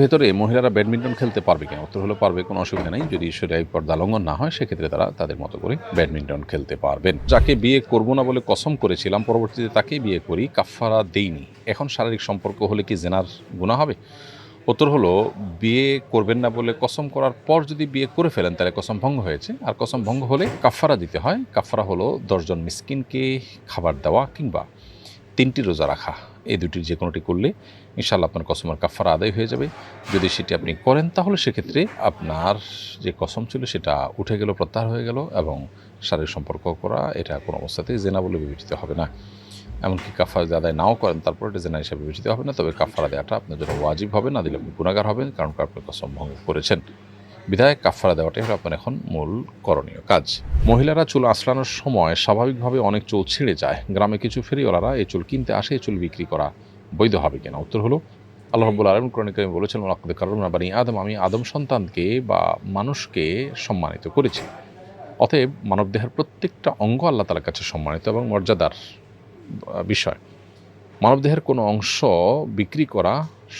ভেতরে মহিলারা ব্যাডমিন্টন খেলতে পারবে কিনা? উত্তর হলো পারবে, কোনো অসুবিধা নেই। যদি শরীয়ত পর্দা লঙ্ঘন না হয় সেক্ষেত্রে তারা তাদের মতো করে ব্যাডমিন্টন খেলতে পারবেন। যাকে বিয়ে করব না বলে কসম করেছিলাম, পরবর্তীতে তাকেই বিয়ে করি, কাফফারা দেইনি। এখন শারীরিক সম্পর্ক হলে কি জিনার গুনাহ হবে? উত্তর হলো, বিয়ে করবেন না বলে কসম করার পর যদি বিয়ে করে ফেলেন তাহলে কসম ভঙ্গ হয়েছে। আর কসম ভঙ্গ হলে কাফফারা দিতে হয়। কাফফারা হলো ১০ জন মিসকিনকে খাবার দেওয়া কিংবা ৩টি রোজা রাখা। এই দুটির যে কোনোটি করলে ইনশাআল্লাহ আপনার কসমের কাফফারা আদায় হয়ে যাবে। যদি সেটি আপনি করেন তাহলে সেক্ষেত্রে আপনার যে কসম ছিল সেটা উঠে গেল, প্রত্যাহার হয়ে গেল এবং শারীরিক সম্পর্ক করা এটা কোনো অবস্থাতেই জেনা বলে বিবেচিত হবে না। এমনকি কাফারা যদি আদায় নাও করেন তারপর এটা জেনা হিসাবে বিবেচিত হবে না। তবে কাফারা দেওয়াটা আপনার জন্য ওয়াজিব হবে, না দিলে আপনি গুনাহগার হবেন, কারণ আপনি কসম ভঙ্গ করেছেন। বিধায় কাফারা দেওয়াটাই হলো আপনার এখন মূল করণীয় কাজ। মহিলারা চুল আঁচড়ানোর সময় স্বাভাবিকভাবে অনেক চুল ছিঁড়ে যায়। গ্রামে কিছু ফেরিওয়ালারা এই চুল কিনতে আসে, এই চুল বিক্রি করা বৈধ হবে কিনা? উত্তর হলো, আল্লাহ রাব্বুল আলামিন কোরআনে কারিমে বলেছেন, ওয়ালাকাদ কাররামনা বানি আদম, আমি আদম সন্তানকে বা মানুষকে সম্মানিত করেছি। অতএব মানবদেহের প্রত্যেকটা অঙ্গ আল্লাহ তাআলার কাছে সম্মানিত এবং মর্যাদার বিষয়। মানবদেহের কোনো অংশ বিক্রি করা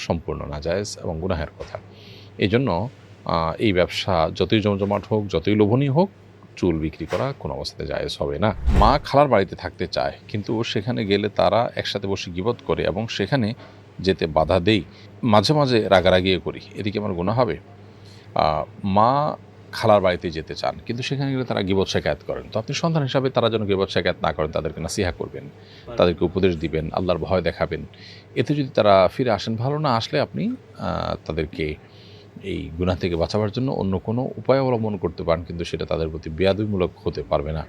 সম্পূর্ণ নাজায়েজ এবং গুনাহের কথা। এই জন্য এই ব্যবসা যতই জমজমাট হোক, যতই লোভনীয় হোক, চুল বিক্রি করা কোনো অবস্থাতে জায়েজ হবে না। মা খালার বাড়িতে থাকতে চায়, কিন্তু সেখানে গেলে তারা একসাথে বসে গীবত করে এবং সেখানে যেতে বাধা দেই। মাঝে মাঝে রাগারাগিও করি, এদিকে আমার গুনাহ হবে? মা খালার বাড়িতে যেতে চান, কিন্তু সেখানে গেলে তারা গীবত শেকায়েত করেন। তো আপনি সন্তান হিসাবে তারা যেন গীবত শেকায়েত না করেন, তাদেরকে নাসিহা করবেন, তাদেরকে উপদেশ দিবেন, আল্লাহর ভয় দেখাবেন। এতে যদি তারা ফিরে আসেন, ভালো না আসলে আপনি তাদেরকে এই গুনাহ থেকে বাঁচাবার জন্য অন্য কোনো উপায় অবলম্বন করতে পারেন, কিন্তু সেটা তাদের প্রতি বেয়াদবিমূলক হতে পারবে না।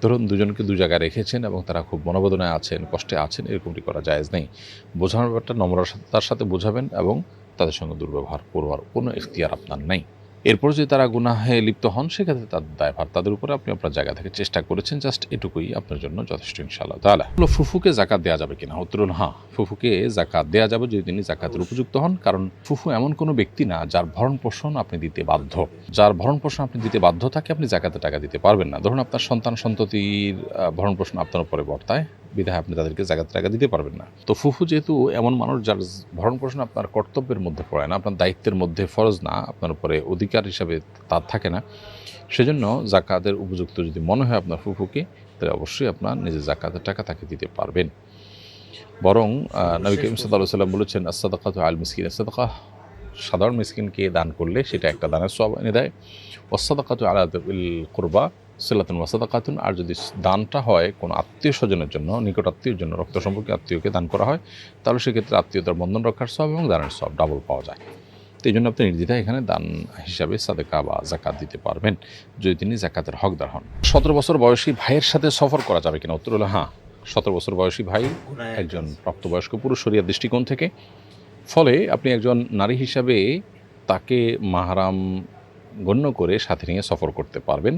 ধরুন দুজনকে দু জায়গায় রেখেছেন এবং তারা খুব মনোবেদনায় আছেন, কষ্টে আছেন, এরকমটি করা জায়েজ নেই। বোঝানোর ব্যাপারটা নম্রতার সাথে বোঝাবেন এবং তাদের সঙ্গে দুর্ব্যবহার করবার কোনো ইখতিয়ার আপনার নেই। এরপর যদি তারা গুনাহে লিপ্ত হন সেক্ষেত্রে তাদের দায়ভার তাদের উপরে, আপনি আপনার জায়গা থেকে চেষ্টা করেছেন, জাস্ট এটুকুই আপনার জন্য যথেষ্ট ইনশাআল্লাহ তাআলা। ফুফুকে জাকাত দেওয়া যাবে কিনা? উত্তর হলো হ্যাঁ, ফুফুকে জাকাত দেওয়া যাবে যদি তিনি জাকাতের উপযুক্ত হন। কারণ ফুফু এমন কোনো ব্যক্তি না যার ভরণ পোষণ আপনি দিতে বাধ্য। যার ভরণ পোষণ আপনি দিতে বাধ্য তাকে আপনি জাকাতের টাকা দিতে পারবেন না। ধরুন আপনার সন্তান সন্ততির ভরণ পোষণ আপনার উপরে বর্তায়, বিধায় আপনি তাদেরকে জাকাতের টাকা দিতে পারবেন না। তো ফুফু যেহেতু এমন মানুষ যার ভরণ পোষণ আপনার কর্তব্যের মধ্যে পড়ে না, আপনার দায়িত্বের মধ্যে, ফরজ না, আপনার উপরে অধিকার হিসাবে তার থাকে না, সেজন্য জাকাতের উপযুক্ত যদি মনে হয় আপনার ফুফুকে, তাহলে অবশ্যই আপনার নিজের জাকাতের টাকা তাকে দিতে পারবেন। বরং নবী করিম সাল্লাল্লাহু আলাইহি ওয়াসাল্লাম বলেছেন, আস-সাদাকাতু আল মিসকিন, সাদাকা সাধারণ মিসকিনকে দান করলে সেটা একটা দানের সওয়াব এনে দেয়। ওয়াস-সাদাকাতু আলা যিল কুরবা সিলাতুন ওয়া সাদাকাতুন, আর যদি দানটা হয় কোনো আত্মীয় স্বজনের জন্য, নিকট আত্মীয়ের জন্য, রক্ত সম্পর্কে আত্মীয়কে দান করা হয়, তাহলে সেক্ষেত্রে আত্মীয়তার বন্ধন রক্ষার সওয়াব এবং দানের সওয়াব ডাবল পাওয়া যায়। তো এই জন্য আপনি নির্দ্বিধায় এখানে দান হিসাবে সাদেকা বা জাকাত দিতে পারবেন যদি তিনি জাকাতের হকদার হন। ১৭ বছর বয়সী ভাইয়ের সাথে সফর করা যাবে কিনা? উত্তর হলো হ্যাঁ, ১৭ বছর বয়সী ভাই একজন প্রাপ্তবয়স্ক পুরুষ শরিয়ার দৃষ্টিকোণ থেকে। ফলে আপনি একজন নারী হিসাবে তাকে মাহরাম গণ্য করে সাথে নিয়ে সফর করতে পারবেন,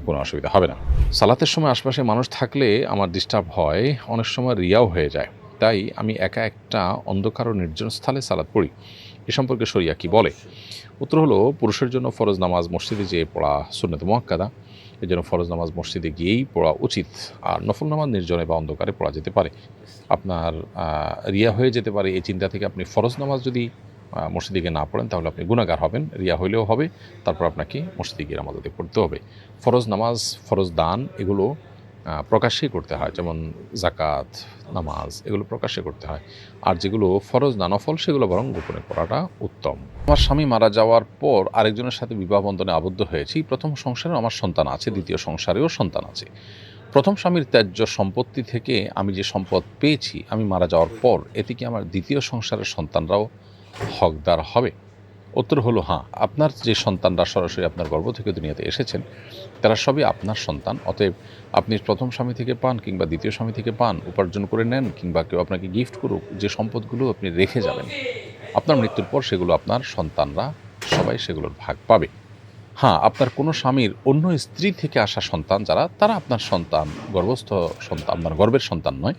কোনো অসুবিধা হবে না। সালাতের সময় আশপাশে মানুষ থাকলে আমার ডিস্টার্ব হয়, অনেক সময় রিয়াও হয়ে যায়, তাই আমি একা একটা অন্ধকার ও নির্জন স্থলে সালাত পড়ি। এ সম্পর্কে শরিয়া কি বলে? উত্তর হলো, পুরুষের জন্য ফরজ নামাজ মসজিদে যেয়ে পড়া সুন্নাত মুআক্কাদা, এর জন্য ফরজ নামাজ মসজিদে গিয়েই পড়া উচিত। আর নফল নামাজ নির্জনে বা অন্ধকারে পড়া যেতে পারে। আপনার রিয়া হয়ে যেতে পারে, এই চিন্তা থেকে আপনি ফরজ নামাজ যদি মসজিদে গিয়ে না পড়েন তাহলে আপনি গুনাহগার হবেন, রিয়া হইলেও হবে, তারপর আপনাকে মসজিদে গিয়ে নামাজ আদায় করতে হবে। ফরজ নামাজ, ফরজ দান এগুলো প্রকাশ্যেই করতে হয়, যেমন জাকাত, নামাজ এগুলো প্রকাশ্যে করতে হয়। আর যেগুলো ফরজ না নফল সেগুলো বরং গোপনে করাটা উত্তম। আমার স্বামী মারা যাওয়ার পর আরেকজনের সাথে বিবাহ বন্ধনে আবদ্ধ হয়েছি। প্রথম সংসারেও আমার সন্তান আছে, দ্বিতীয় সংসারেও সন্তান আছে। প্রথম স্বামীর ত্যায্য সম্পত্তি থেকে আমি যে সম্পদ পেয়েছি আমি মারা যাওয়ার পর, এতে কি আমার দ্বিতীয় সংসারের সন্তানরাও হকদার হবে? উত্তর হলো হ্যাঁ, আপনার যে সন্তানরা সরাসরি আপনার গর্ভ থেকে দুনিয়াতে এসেছেন তারা সবই আপনার সন্তান। অতএব আপনি প্রথম স্বামী থেকে পান কিংবা দ্বিতীয় স্বামী থেকে পান, উপার্জন করে নেন কিংবা কেউ আপনাকে গিফট করুক, যে সম্পদগুলো আপনি রেখে যাবেন আপনার মৃত্যুর পর সেগুলো আপনার সন্তানরা সবাই সেগুলোর ভাগ পাবে। হ্যাঁ, আপনার কোনো স্বামীর অন্য স্ত্রী থেকে আসা সন্তান যারা, তারা আপনার সন্তান, গর্ভস্থ সন্তান, আপনার গর্ভের সন্তান নয়,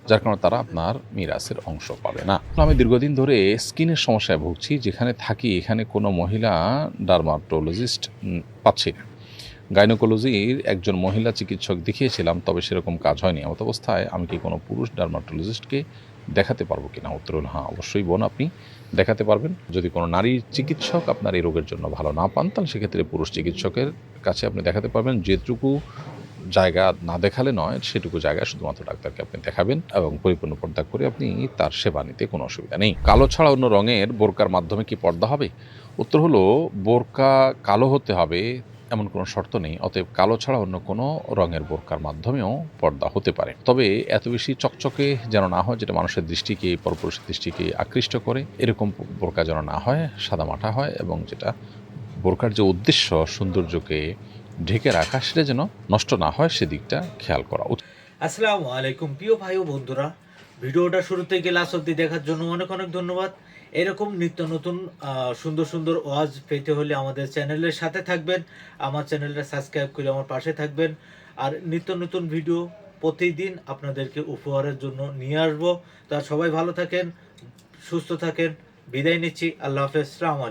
যার কারণে তারা আপনার মিরাসের অংশ পাবে না। আমি দীর্ঘদিন ধরে স্কিনের সমস্যায় ভুগছি, যেখানে থাকি এখানে কোনো মহিলা ডার্মাটোলজিস্ট পাচ্ছি না। গাইনোকোলজির একজন মহিলা চিকিৎসক দেখিয়েছিলাম, তবে সেরকম কাজ হয়নি। এমত অবস্থায় আমি কি কোনো পুরুষ ডার্মাটোলজিস্টকে দেখাতে পারবো কিনা? উত্তর হল হ্যাঁ, অবশ্যই বোন, আপনি দেখাতে পারবেন। যদি কোনো নারী চিকিৎসক আপনার এই রোগের জন্য ভালো না পান, তাহলে সেক্ষেত্রে পুরুষ চিকিৎসকের কাছে আপনি দেখাতে পারবেন। যেটুকু জায়গা না দেখালে নয়, সেটুকু জায়গা শুধুমাত্র ডাক্তারকে আপনি দেখাবেন এবং পরিপূর্ণ পর্দা করে আপনি তার সেবা নিতে কোনো অসুবিধা নেই। কালো ছাড়া অন্য রঙের বোরকার মাধ্যমে কি পর্দা হবে? উত্তর হলো, বোরকা কালো হতে হবে এমন কোনো শর্ত নেই। অতএব কালো ছাড়া অন্য কোনো রঙের বোরকার মাধ্যমেও পর্দা হতে পারে। তবে এত বেশি চকচকে যেন না হয়, যেটা মানুষের দৃষ্টিকে, পরপুরুষের দৃষ্টিকে আকৃষ্ট করে, এরকম বোরকা যেন না হয়, সাদামাটা হয়, এবং যেটা বোরকার যে উদ্দেশ্য সৌন্দর্যকে ঢেকে রাখা, সেটা যেন নষ্ট না হয়, সেদিকটা খেয়াল করা উচিত। আসসালামু আলাইকুম প্রিয় ভাই ও বন্ধুরা, ভিডিওটা শুরু থেকে লাস্ট অব্দি দেখার জন্য অনেক অনেক ধন্যবাদ। এরকম নিত্য নতুন সুন্দর সুন্দর ওয়াজ পেতে হলে আমাদের চ্যানেলের সাথে থাকবেন, আমার চ্যানেলটা সাবস্ক্রাইব করে আমার পাশে থাকবেন। আর নিত্য নতুন ভিডিও প্রতিদিন আপনাদেরকে উপহারের জন্য নিয়ে আসবো। তা সবাই ভালো থাকেন, সুস্থ থাকেন, বিদায় নিচ্ছি। আল্লাহ হাফেজ, আসসালামু আলাইকুম।